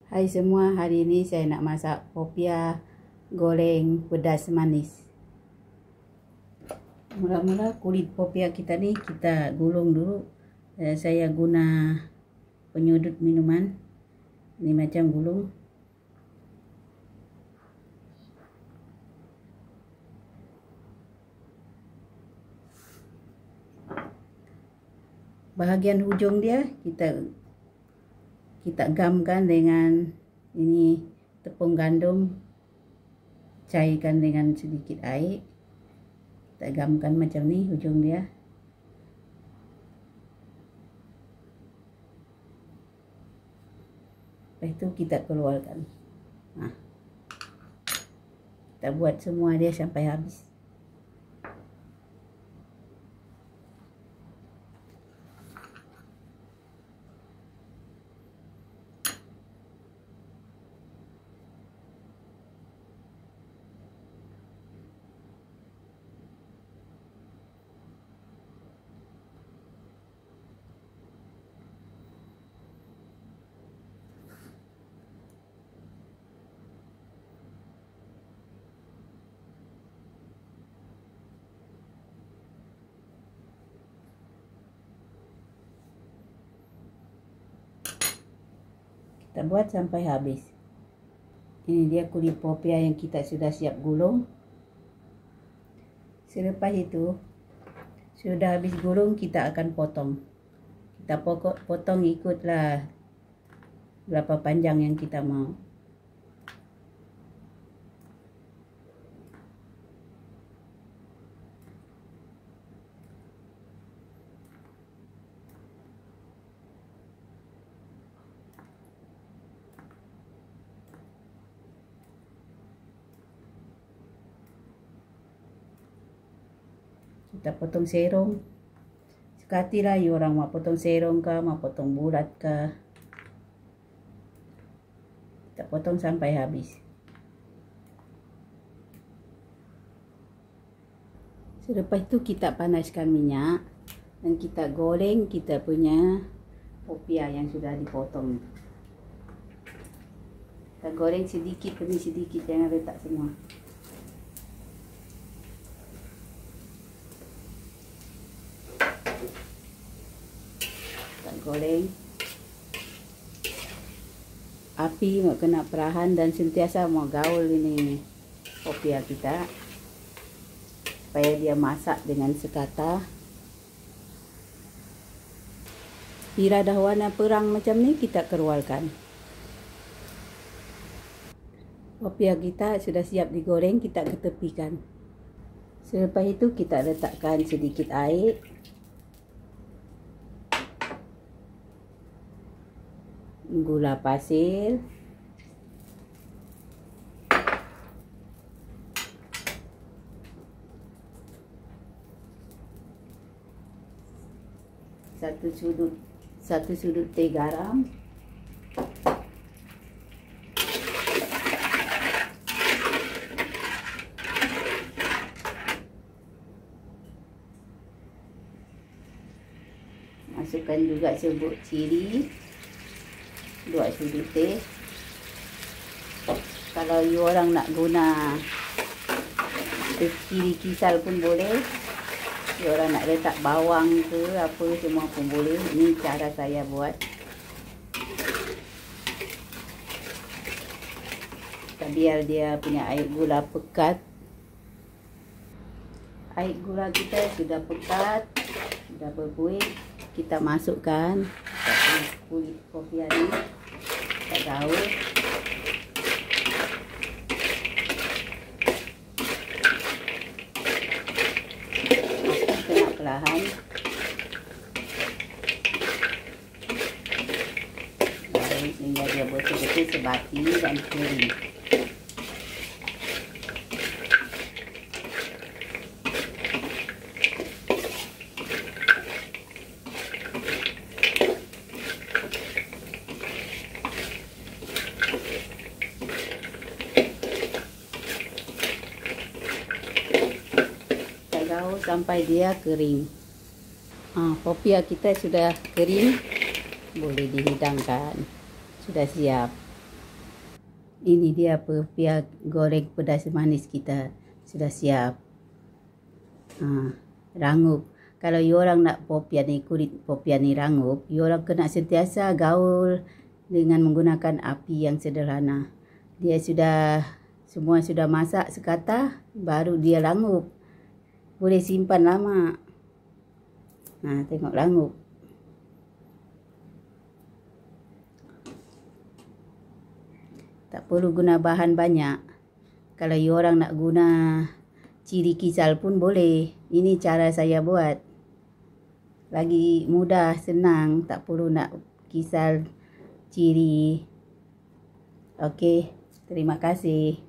Hai semua, hari ini saya nak masak popiah goreng pedas manis. Mula-mula kulit popiah kita ni kita gulung dulu. Saya guna penyudut minuman. Ini macam gulung. Bahagian hujung dia kita gamkan dengan ini tepung gandum, cairkan dengan sedikit air. Kita gamkan macam ni hujung dia. Lepas itu kita keluarkan. Nah, kita buat semua dia sampai habis. Kita buat sampai habis. Ini dia kulit popiah yang kita sudah siap gulung. Selepas itu, sudah habis gulung, kita akan potong. Kita potong ikutlah berapa panjang yang kita mau. Kita potong serong. Sekati lah orang mau potong serong kah, mau potong bulat kah. Kita potong sampai habis. Selepas itu kita panaskan minyak dan kita goreng kita punya popiah yang sudah dipotong. Kita goreng sedikit demi sedikit, jangan letak semua. Goreng, api mau kena perahan dan sentiasa mau gaul ini popiah kita supaya dia masak dengan sekata. Bila dah warna perang macam ni, kita keluarkan. Popiah kita sudah siap digoreng, kita ketepikan. Selepas itu kita letakkan sedikit air. Gula pasir, satu sudut teh garam, masukkan juga serbuk cili 2 sudut teh. Kalau you orang nak guna cili kisal pun boleh. You orang nak letak bawang ke apa semua pun boleh. Ini cara saya buat. Kita biar dia punya air gula pekat. Air gula kita sudah pekat, sudah berbuih. Kita masukkan kulit popiah ni. Kita gaul. Masuk kena perlahan. Gaul sehingga dia betul-betul sebati dan kering. Sampai dia kering. Popiah kita sudah kering, boleh dihidangkan. Sudah siap. Ini dia pepia goreng pedas manis kita. Sudah siap. Rangup. Kalau you orang nak popia ni, kulit popia ni rangup, you orang kena sentiasa gaul dengan menggunakan api yang sederhana. Dia semua sudah masak sekata, baru dia rangup. Boleh simpan lama. Tengok rangup. Tak perlu guna bahan banyak. Kalau you orang nak guna ciri kisal pun boleh. Ini cara saya buat. Lagi mudah, senang. Tak perlu nak kisal ciri. Okey, terima kasih.